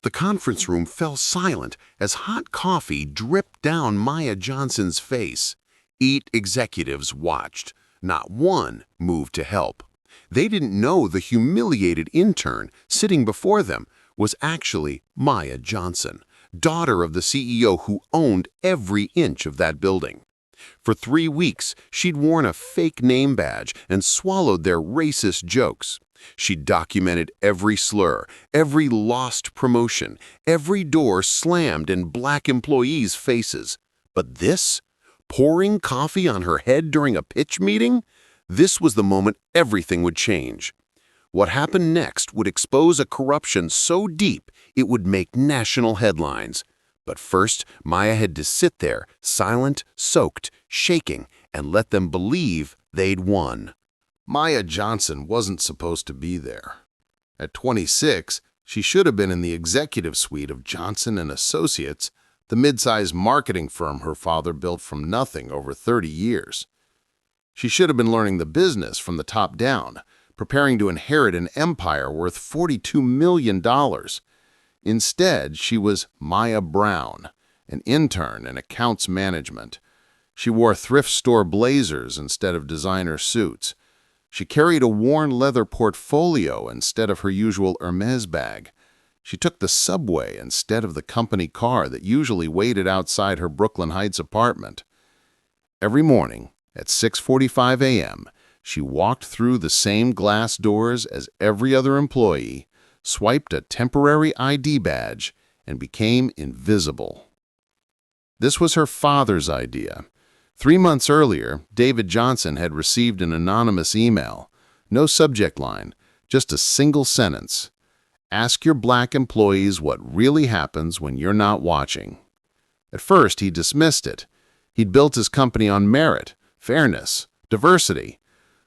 The conference room fell silent as hot coffee dripped down Maya Johnson's face. 8 executives watched. Not one moved to help. They didn't know the humiliated intern sitting before them was actually Maya Johnson, daughter of the CEO who owned every inch of that building. For 3 weeks, she'd worn a fake name badge and swallowed their racist jokes. She'd documented every slur, every lost promotion, every door slammed in black employees' faces. But this? Pouring coffee on her head during a pitch meeting? This was the moment everything would change. What happened next would expose a corruption so deep it would make national headlines. But first, Maya had to sit there, silent, soaked, shaking, and let them believe they'd won. Maya Johnson wasn't supposed to be there. At 26, she should have been in the executive suite of Johnson & Associates, the mid-sized marketing firm her father built from nothing over 30 years. She should have been learning the business from the top down, preparing to inherit an empire worth $42 million. Instead, she was Maya Brown, an intern in accounts management. She wore thrift store blazers instead of designer suits. She carried a worn leather portfolio instead of her usual Hermes bag. She took the subway instead of the company car that usually waited outside her Brooklyn Heights apartment. Every morning, at 6:45 a.m., she walked through the same glass doors as every other employee, swiped a temporary ID badge, and became invisible. This was her father's idea. 3 months earlier, David Johnson had received an anonymous email. No subject line, just a single sentence. Ask your black employees what really happens when you're not watching. At first, he dismissed it. He'd built his company on merit, fairness, diversity.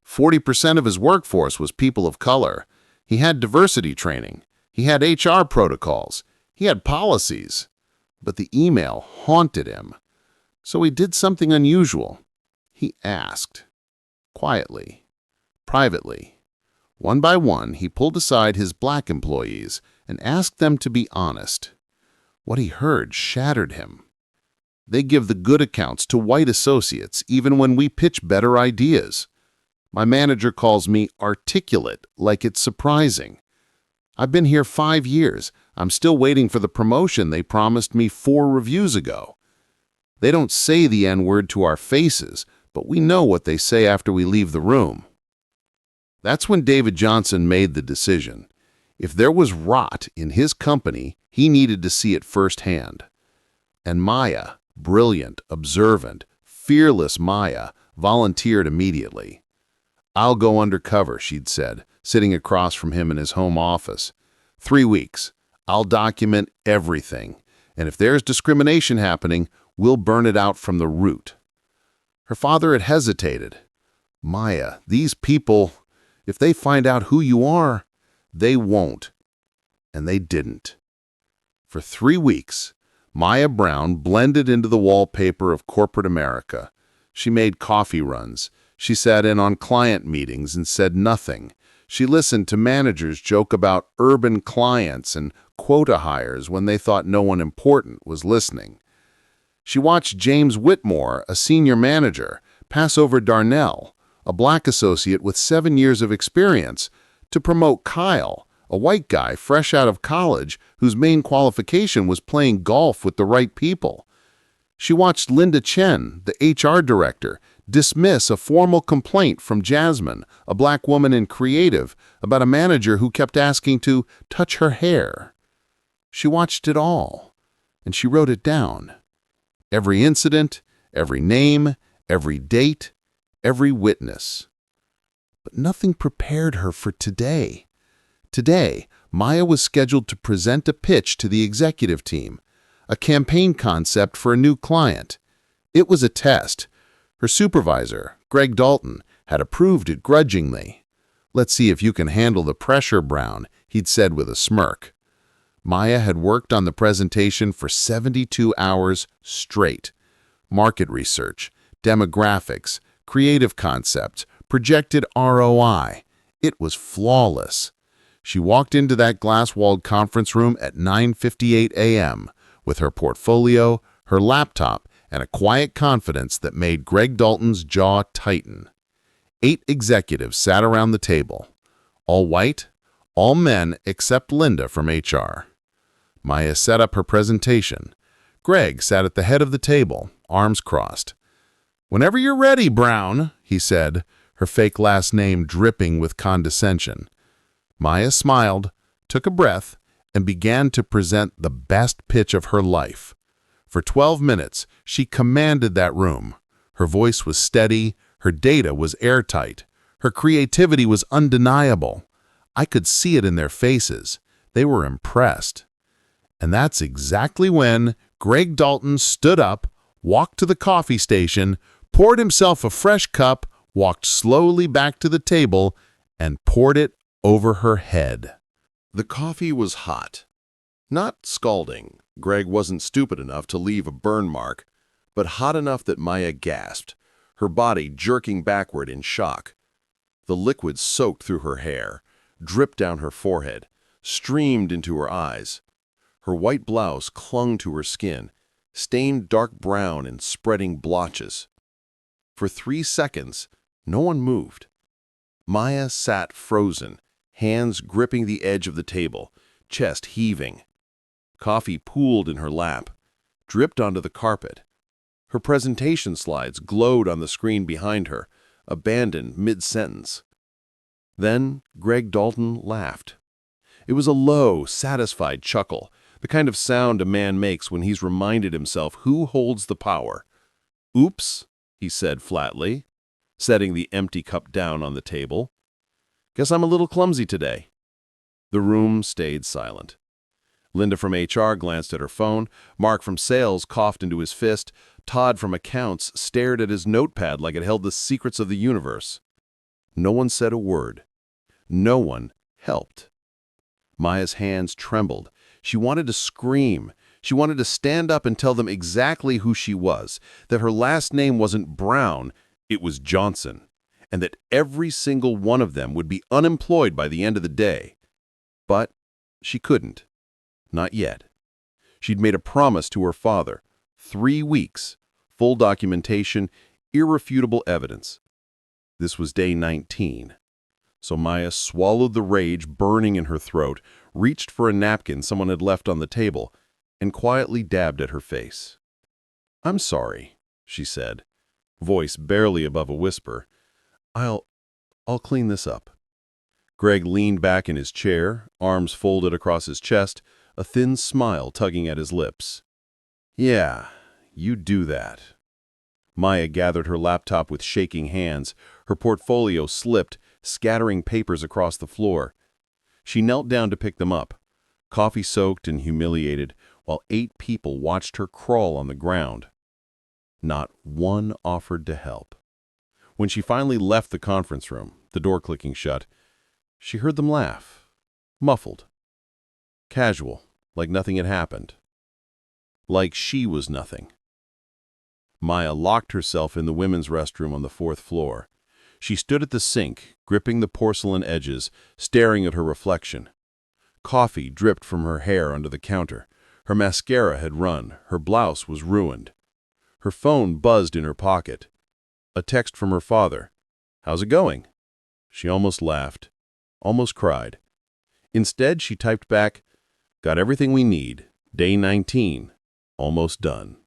40% of his workforce was people of color. He had diversity training. He had HR protocols. He had policies. But the email haunted him. So he did something unusual. He asked. Quietly. Privately. One by one, he pulled aside his black employees and asked them to be honest. What he heard shattered him. They give the good accounts to white associates even when we pitch better ideas. My manager calls me articulate, like it's surprising. I've been here 5 years. I'm still waiting for the promotion they promised me 4 reviews ago. They don't say the N-word to our faces, but we know what they say after we leave the room. That's when David Johnson made the decision. If there was rot in his company, he needed to see it firsthand. And Maya, brilliant, observant, fearless Maya, volunteered immediately. I'll go undercover, she'd said, sitting across from him in his home office. 3 weeks. I'll document everything. And if there's discrimination happening, we'll burn it out from the root. Her father had hesitated. Maya, these people, if they find out who you are, they won't. And they didn't. For 3 weeks, Maya Brown blended into the wallpaper of corporate America. She made coffee runs. She sat in on client meetings and said nothing. She listened to managers joke about urban clients and quota hires when they thought no one important was listening. She watched James Whitmore, a senior manager, pass over Darnell, a black associate with 7 years of experience, to promote Kyle, a white guy fresh out of college whose main qualification was playing golf with the right people. She watched Linda Chen, the HR director, dismiss a formal complaint from Jasmine, a black woman in creative, about a manager who kept asking to touch her hair. She watched it all, and she wrote it down. Every incident, every name, every date, every witness. But nothing prepared her for today. Today, Maya was scheduled to present a pitch to the executive team, a campaign concept for a new client. It was a test. Her supervisor, Greg Dalton, had approved it grudgingly. "Let's see if you can handle the pressure, Brown," he'd said with a smirk. Maya had worked on the presentation for 72 hours straight. Market research, demographics, creative concepts, projected ROI. It was flawless. She walked into that glass-walled conference room at 9:58 a.m. with her portfolio, her laptop, and a quiet confidence that made Greg Dalton's jaw tighten. 8 executives sat around the table, all white, all men except Linda from HR. Maya set up her presentation. Greg sat at the head of the table, arms crossed. "Whenever you're ready, Brown," he said, her fake last name dripping with condescension. Maya smiled, took a breath, and began to present the best pitch of her life. For 12 minutes, she commanded that room. Her voice was steady, her data was airtight, her creativity was undeniable. I could see it in their faces. They were impressed. And that's exactly when Greg Dalton stood up, walked to the coffee station, poured himself a fresh cup, walked slowly back to the table, and poured it over her head. The coffee was hot. Not scalding. Greg wasn't stupid enough to leave a burn mark, but hot enough that Maya gasped, her body jerking backward in shock. The liquid soaked through her hair, dripped down her forehead, streamed into her eyes. Her white blouse clung to her skin, stained dark brown in spreading blotches. For 3 seconds, no one moved. Maya sat frozen, hands gripping the edge of the table, chest heaving. Coffee pooled in her lap, dripped onto the carpet. Her presentation slides glowed on the screen behind her, abandoned mid-sentence. Then Greg Dalton laughed. It was a low, satisfied chuckle, the kind of sound a man makes when he's reminded himself who holds the power. "Oops," he said flatly, setting the empty cup down on the table. "Guess I'm a little clumsy today." The room stayed silent. Linda from HR glanced at her phone, Mark from sales coughed into his fist, Todd from accounts stared at his notepad like it held the secrets of the universe. No one said a word. No one helped. Maya's hands trembled. She wanted to scream. She wanted to stand up and tell them exactly who she was, that her last name wasn't Brown, it was Johnson, and that every single one of them would be unemployed by the end of the day. But she couldn't. Not yet. She'd made a promise to her father. 3 weeks, full documentation, irrefutable evidence. This was day 19. So Maya swallowed the rage burning in her throat, reached for a napkin someone had left on the table, and quietly dabbed at her face. "I'm sorry," she said, voice barely above a whisper. I'll clean this up." Greg leaned back in his chair, arms folded across his chest, a thin smile tugging at his lips. "Yeah, you do that." Maya gathered her laptop with shaking hands. Her portfolio slipped, scattering papers across the floor. She knelt down to pick them up, coffee-soaked and humiliated, while 8 people watched her crawl on the ground. Not one offered to help. When she finally left the conference room, the door clicking shut, she heard them laugh, muffled, casual, like nothing had happened. Like she was nothing. Maya locked herself in the women's restroom on the 4th floor. She stood at the sink, gripping the porcelain edges, staring at her reflection. Coffee dripped from her hair under the counter. Her mascara had run. Her blouse was ruined. Her phone buzzed in her pocket. A text from her father. "How's it going?" She almost laughed, almost cried. Instead, she typed back, "Got everything we need. Day 19. Almost done."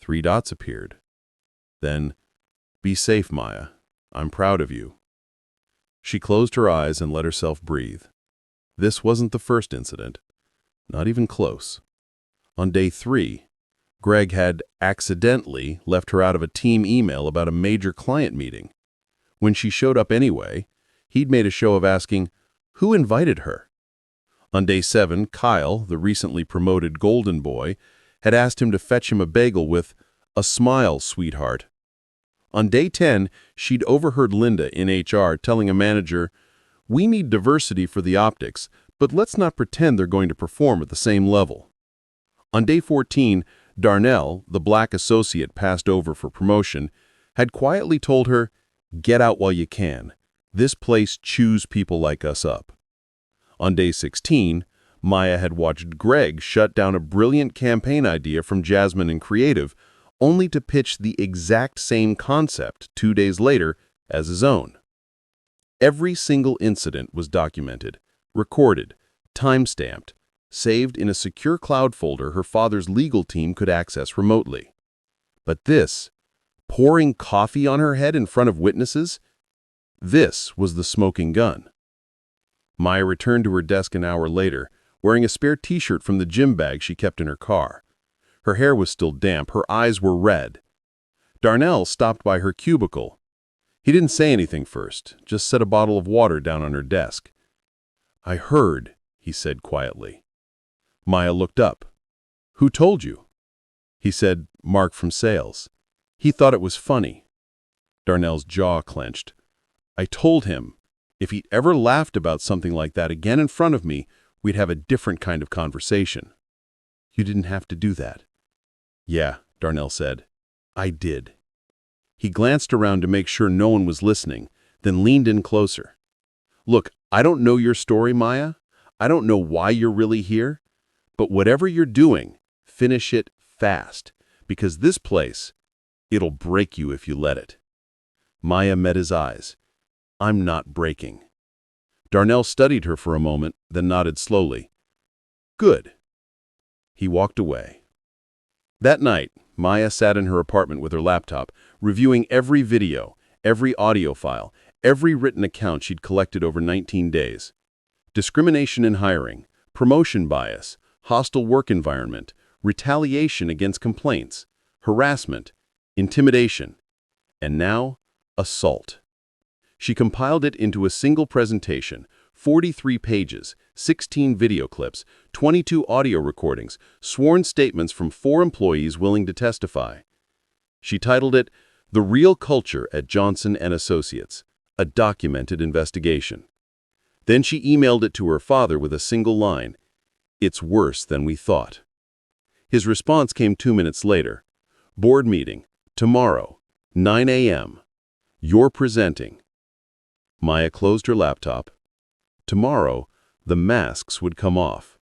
3 dots appeared. Then, "Be safe, Maya. I'm proud of you." She closed her eyes and let herself breathe. This wasn't the first incident. Not even close. On day 3, Greg had accidentally left her out of a team email about a major client meeting. When she showed up anyway, he'd made a show of asking, who invited her? On day 7, Kyle, the recently promoted golden boy, had asked him to fetch him a bagel with, "A smile, sweetheart." On day 10, she'd overheard Linda in HR telling a manager, "We need diversity for the optics, but let's not pretend they're going to perform at the same level." On day 14, Darnell, the black associate passed over for promotion, had quietly told her, "Get out while you can. This place chews people like us up." On day 16, Maya had watched Greg shut down a brilliant campaign idea from Jasmine and Creative, only to pitch the exact same concept 2 days later as his own. Every single incident was documented, recorded, time-stamped, saved in a secure cloud folder her father's legal team could access remotely. But this, pouring coffee on her head in front of witnesses, this was the smoking gun. Maya returned to her desk an hour later, wearing a spare t-shirt from the gym bag she kept in her car. Her hair was still damp, her eyes were red. Darnell stopped by her cubicle. He didn't say anything first, just set a bottle of water down on her desk. "I heard," he said quietly. Maya looked up. "Who told you?" He said, "Mark from sales. He thought it was funny." Darnell's jaw clenched. "I told him, if he'd ever laughed about something like that again in front of me, we'd have a different kind of conversation." "You didn't have to do that." "Yeah," Darnell said. "I did." He glanced around to make sure no one was listening, then leaned in closer. "Look, I don't know your story, Maya. I don't know why you're really here. But whatever you're doing, finish it fast, because this place, it'll break you if you let it." Maya met his eyes. "I'm not breaking." Darnell studied her for a moment, then nodded slowly. "Good." He walked away. That night, Maya sat in her apartment with her laptop, reviewing every video, every audio file, every written account she'd collected over 19 days. Discrimination in hiring, promotion bias, hostile work environment, retaliation against complaints, harassment, intimidation, and now, assault. She compiled it into a single presentation, 43 pages, 16 video clips, 22 audio recordings, sworn statements from 4 employees willing to testify. She titled it, "The Real Culture at Johnson & Associates, a Documented Investigation." Then she emailed it to her father with a single line, "It's worse than we thought." His response came 2 minutes later. "Board meeting, tomorrow, 9 a.m. You're presenting." Maya closed her laptop. Tomorrow, the masks would come off.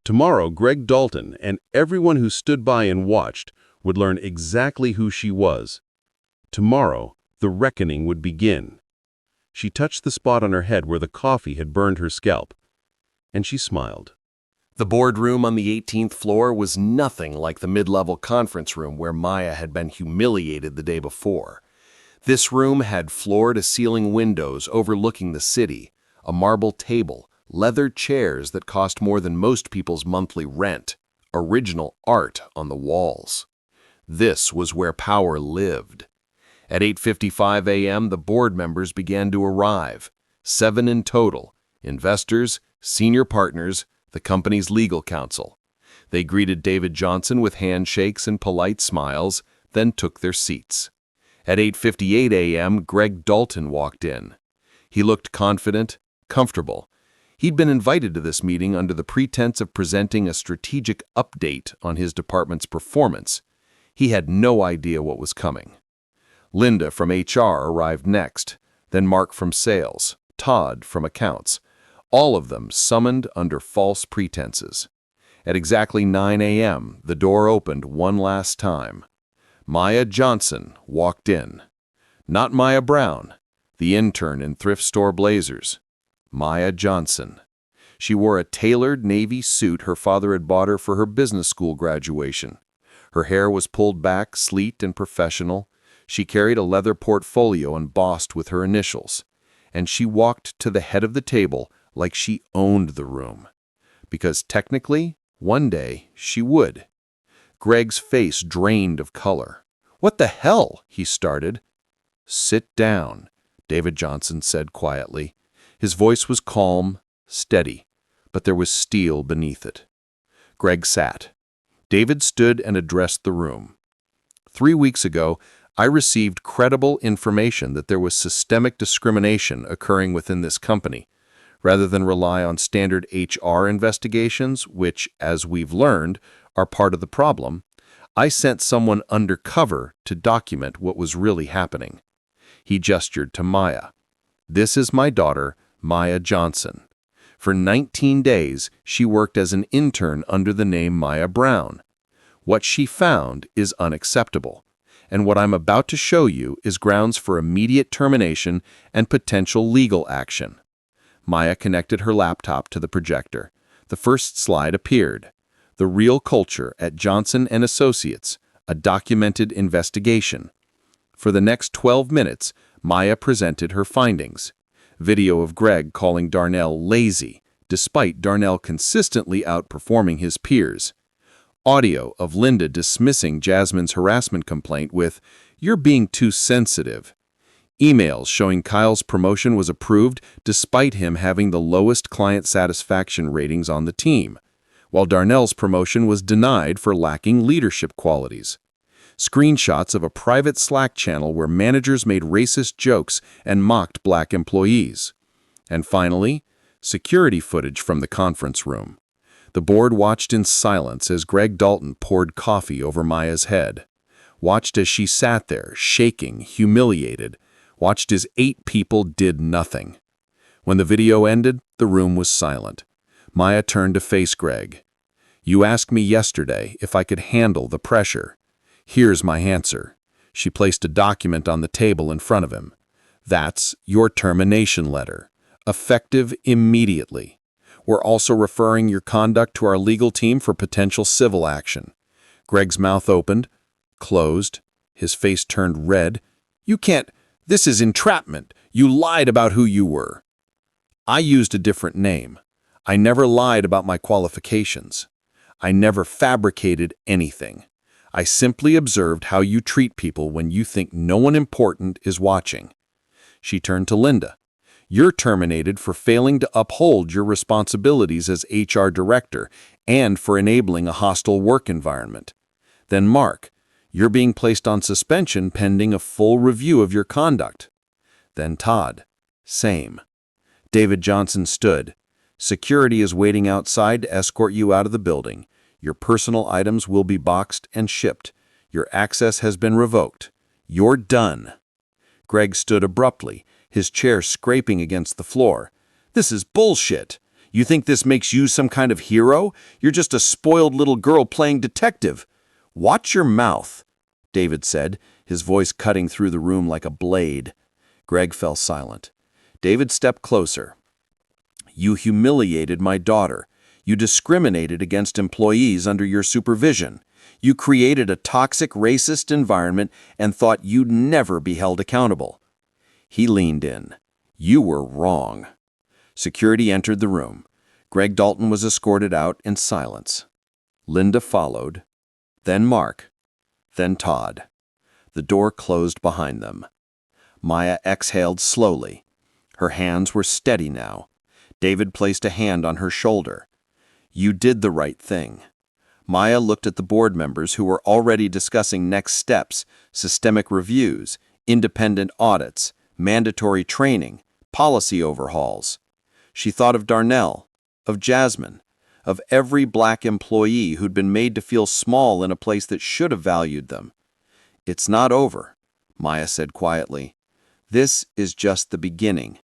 Tomorrow, Greg Dalton and everyone who stood by and watched would learn exactly who she was. Tomorrow, the reckoning would begin. She touched the spot on her head where the coffee had burned her scalp, and she smiled. The boardroom on the 18th floor was nothing like the mid-level conference room where Maya had been humiliated the day before. This room had floor-to-ceiling windows overlooking the city, a marble table, leather chairs that cost more than most people's monthly rent, original art on the walls. This was where power lived. At 8:55 a.m., the board members began to arrive, 7 in total, investors, senior partners, the company's legal counsel. They greeted David Johnson with handshakes and polite smiles, then took their seats. At 8:58 a.m., Greg Dalton walked in. He looked confident, comfortable. He'd been invited to this meeting under the pretense of presenting a strategic update on his department's performance. He had no idea what was coming. Linda from HR arrived next, then Mark from sales, Todd from accounts, all of them summoned under false pretenses. At exactly 9 a.m., the door opened one last time. Maya Johnson walked in. Not Maya Brown, the intern in thrift store blazers. Maya Johnson. She wore a tailored navy suit her father had bought her for her business school graduation. Her hair was pulled back, sleek and professional. She carried a leather portfolio embossed with her initials. And she walked to the head of the table like she owned the room. Because technically, one day, she would. Greg's face drained of color. "What the hell?" he started. "Sit down," David Johnson said quietly. His voice was calm, steady, but there was steel beneath it. Greg sat. David stood and addressed the room. 3 weeks ago, I received credible information that there was systemic discrimination occurring within this company. Rather than rely on standard HR investigations, which, as we've learned, are part of the problem, I sent someone undercover to document what was really happening. He gestured to Maya. "This is my daughter, Maya Johnson. For 19 days, she worked as an intern under the name Maya Brown. What she found is unacceptable, and what I'm about to show you is grounds for immediate termination and potential legal action. Maya connected her laptop to the projector. The first slide appeared. The Real Culture at Johnson & Associates, a documented investigation. For the next 12 minutes, Maya presented her findings. Video of Greg calling Darnell lazy, despite Darnell consistently outperforming his peers. Audio of Linda dismissing Jasmine's harassment complaint with, "You're being too sensitive." Emails showing Kyle's promotion was approved despite him having the lowest client satisfaction ratings on the team, while Darnell's promotion was denied for lacking leadership qualities. Screenshots of a private Slack channel where managers made racist jokes and mocked black employees. And finally, security footage from the conference room. The board watched in silence as Greg Dalton poured coffee over Maya's head. Watched as she sat there, shaking, humiliated. Watched as 8 people did nothing. When the video ended, the room was silent. Maya turned to face Greg. "You asked me yesterday if I could handle the pressure. Here's my answer." She placed a document on the table in front of him. "That's your termination letter, effective immediately. We're also referring your conduct to our legal team for potential civil action." Greg's mouth opened, closed, his face turned red. "You can't. This is entrapment. You lied about who you were." "I used a different name. I never lied about my qualifications. I never fabricated anything. I simply observed how you treat people when you think no one important is watching." She turned to Linda. "You're terminated for failing to uphold your responsibilities as HR director and for enabling a hostile work environment." Then Mark, "You're being placed on suspension pending a full review of your conduct." Then Todd, "Same." David Johnson stood. "Security is waiting outside to escort you out of the building. Your personal items will be boxed and shipped. Your access has been revoked. You're done." Greg stood abruptly, his chair scraping against the floor. "This is bullshit. You think this makes you some kind of hero? You're just a spoiled little girl playing detective." "Watch your mouth," David said, his voice cutting through the room like a blade. Greg fell silent. David stepped closer. "You humiliated my daughter. You discriminated against employees under your supervision. You created a toxic, racist environment and thought you'd never be held accountable." He leaned in. "You were wrong." Security entered the room. Greg Dalton was escorted out in silence. Linda followed, then Mark, then Todd. The door closed behind them. Maya exhaled slowly. Her hands were steady now. David placed a hand on her shoulder. "You did the right thing." Maya looked at the board members who were already discussing next steps, systemic reviews, independent audits, mandatory training, policy overhauls. She thought of Darnell, of Jasmine, of every black employee who'd been made to feel small in a place that should have valued them. "It's not over," Maya said quietly. "This is just the beginning."